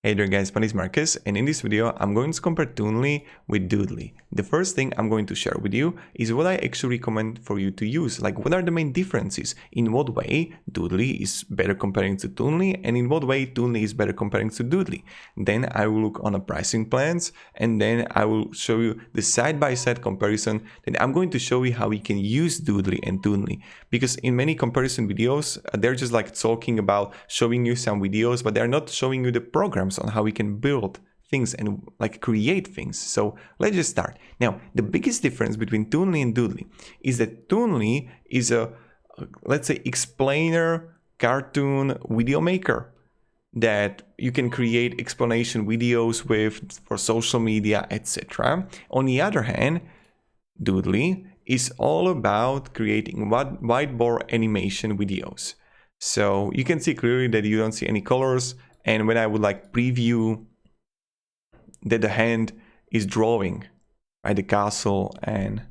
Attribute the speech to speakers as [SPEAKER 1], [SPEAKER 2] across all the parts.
[SPEAKER 1] Hey there guys, my name is Marcus, and in this video I'm going to compare Toonly with Doodly. The first thing I'm going to share with you is what I actually recommend for you to use, like what are the main differences, in what way Doodly is better comparing to Toonly, and in what way Toonly is better comparing to Doodly. Then I will look on the pricing plans, and then I will show you the side-by-side comparison. Then I'm going to show you how we can use Doodly and Toonly, because in many comparison videos they're just like talking about showing you some videos, but they're not showing you the programs on how we can build things and like create things. So let's just start. Now, the biggest difference between Toonly and Doodly is that Toonly is a, let's say, explainer cartoon video maker that you can create explanation videos with for social media, etc. On the other hand, Doodly is all about creating whiteboard animation videos. So you can see clearly that you don't see any colors, and when I would like preview that the hand is drawing, right, the castle and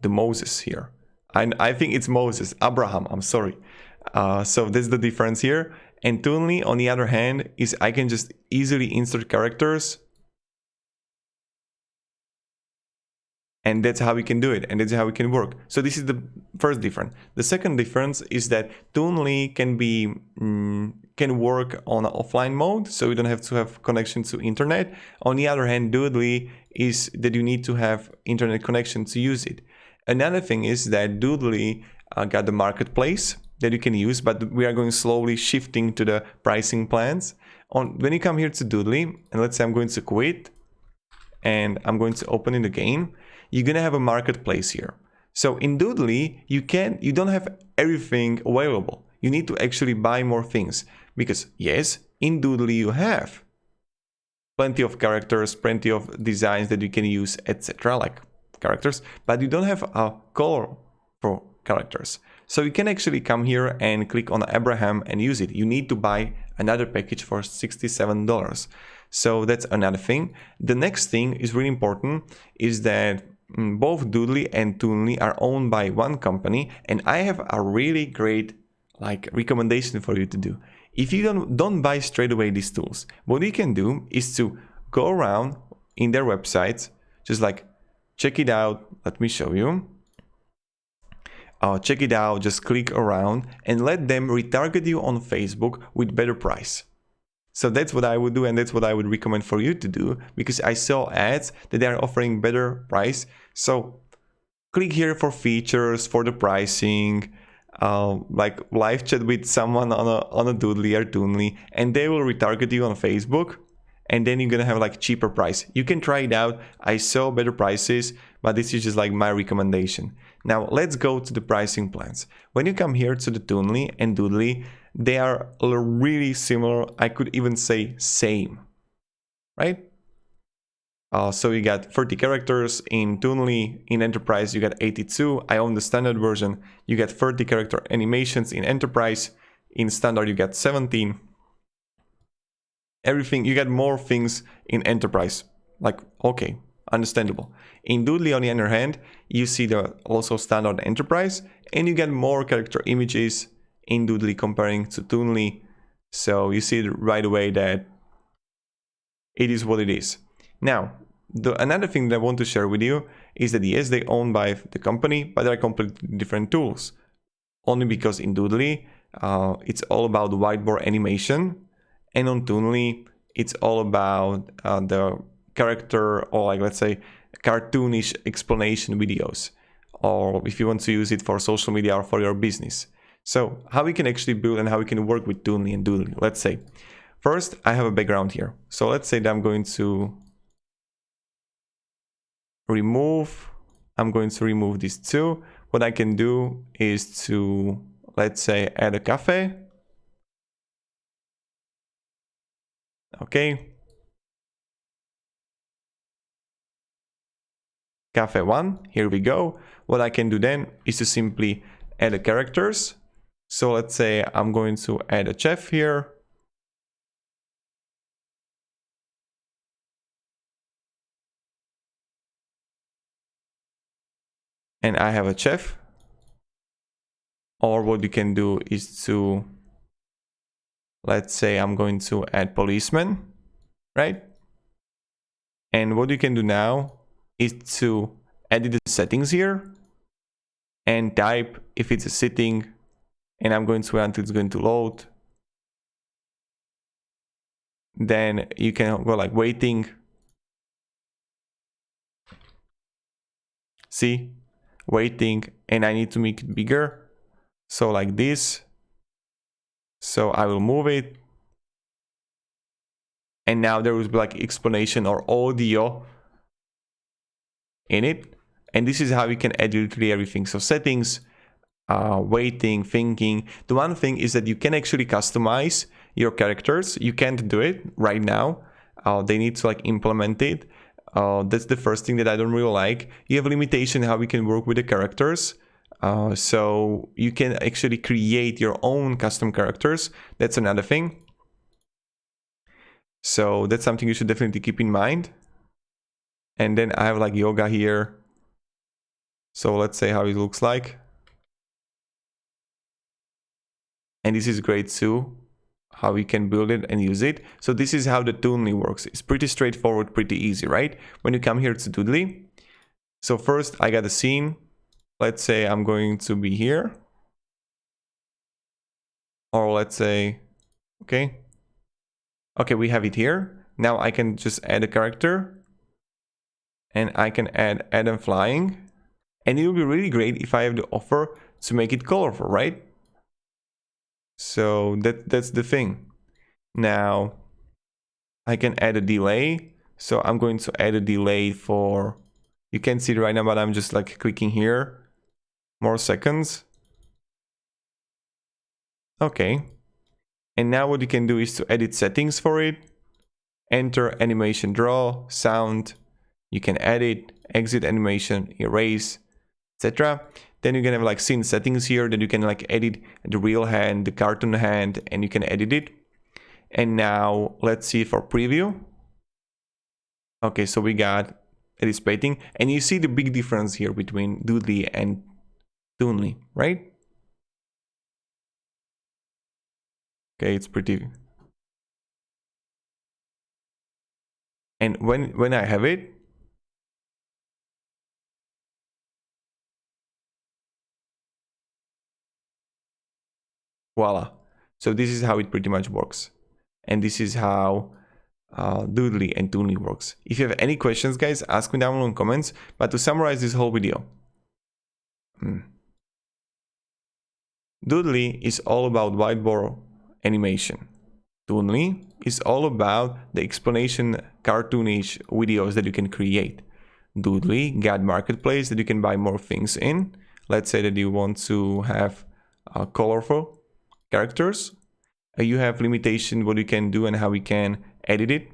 [SPEAKER 1] the Moses here. I think it's Moses, Abraham, I'm sorry. So that's the difference here. And Toonly, on the other hand, is I can just easily insert characters, and that's how we can do it, and that's how we can work. So this is the first difference. The second difference is that Toonly can work on an offline mode, so you don't have to have connection to internet. On the other hand, Doodly is that you need to have internet connection to use it. Another thing is that Doodly got the marketplace that you can use, but we are going slowly shifting to the pricing plans. When you come here to Doodly, and let's say I'm going to quit, and I'm going to open in the game, you're gonna have a marketplace here. So in Doodly, you don't have everything available. You need to actually buy more things, because yes, in Doodly you have plenty of characters, plenty of designs that you can use, etc., like characters, but you don't have a color for characters. So you can actually come here and click on Abraham and use it. You need to buy another package for $67. So that's another thing. The next thing is really important, is that both Doodly and Toonly are owned by one company, and I have a really great recommendation for you to do. If you don't buy straight away these tools, what you can do is to go around in their websites, just like check it out. Let me show you. Check it out, just click around and let them retarget you on Facebook with better price. So that's what I would do, and that's what I would recommend for you to do, because I saw ads that they are offering better price. So click here for features, for the pricing, like live chat with someone on a Doodly or Toonly, and they will retarget you on Facebook, and then you're gonna have like cheaper price. You can try it out. I saw better prices, but this is just like my recommendation. Now let's go to the pricing plans. When you come here to the Toonly and Doodly, they are really similar. I could even say same, right? So you got 30 characters in Toonly. In Enterprise you got 82. I own the standard version. You get 30 character animations in Enterprise. In Standard you got 17. Everything, you get more things in Enterprise. Like, okay, understandable. In Doodly, on the other hand, you see the also Standard Enterprise, and you get more character images in Doodly comparing to Toonly. So you see right away that it is what it is. Now, another thing that I want to share with you is that yes, they own by the company, but they're completely different tools. Only because in Doodly, it's all about whiteboard animation, and on Toonly, it's all about the character, or like, let's say, cartoonish explanation videos, or if you want to use it for social media or for your business. So how we can actually build and how we can work with Toonly and Doodly. Let's say, first I have a background here. So let's say that I'm going to remove these two. What I can do is to, let's say, add a cafe. Okay. Cafe 1, here we go. What I can do then is to simply add the characters. So let's say I'm going to add a chef here. And I have a chef. Or what you can do is to, let's say I'm going to add policeman. right? And what you can do now is to edit the settings here and type if it's a sitting, and I'm going to wait until it's going to load. Then you can go like waiting. See, waiting, and I need to make it bigger. So like this. So I will move it. And now there will be like explanation or audio in it. And this is how you can edit literally everything. So settings, waiting, thinking. The one thing is that you can actually customize your characters. You can't do it right now. They need to like implement it. That's the first thing that I don't really like. You have a limitation how we can work with the characters. So you can actually create your own custom characters. That's another thing. So that's something you should definitely keep in mind. And then I have like yoga here. So let's say how it looks like. And this is great too, how we can build it and use it. So this is how the Toonly works. It's pretty straightforward, pretty easy, right? When you come here to Doodly. So first I got a scene. Let's say I'm going to be here. Or let's say, okay. Okay, we have it here. Now I can just add a character. And I can add Adam flying. And it will be really great if I have the offer to make it colorful, right? So that's the thing. Now I can add a delay. So I'm going to add a delay for, you can't see it right now, but I'm just like clicking here. More seconds. Okay. And now what you can do is to edit settings for it. Enter animation draw, sound. You can edit, exit animation, erase, etc. Then you can have like scene settings here that you can like edit the real hand, the cartoon hand, and you can edit it. And now let's see for preview. Okay, so we got edit spacing, and you see the big difference here between Doodly and Toonly, right? Okay, it's pretty. And when I have it, voila. So this is how it pretty much works. And this is how Doodly and Toonly works. If you have any questions, guys, ask me down below in comments. But to summarize this whole video, Doodly is all about whiteboard animation. Toonly is all about the explanation cartoonish videos that you can create. Doodly got marketplace that you can buy more things in. Let's say that you want to have colorful characters. You have limitation what you can do and how we can edit it.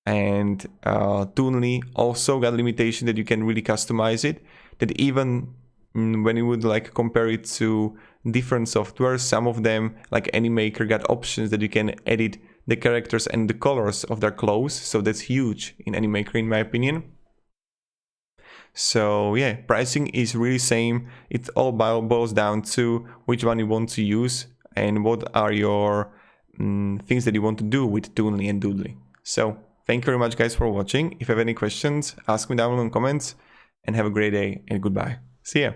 [SPEAKER 1] And Toonly also got limitation that you can really customize it. That even when you would like compare it to different software, some of them like Animaker got options that you can edit the characters and the colors of their clothes. So that's huge in Animaker in my opinion. So yeah, pricing is really same. It all boils down to which one you want to use and what are your things that you want to do with Toonly and Doodly. So thank you very much guys for watching. If you have any questions, ask me down below in comments, and have a great day and goodbye. See ya.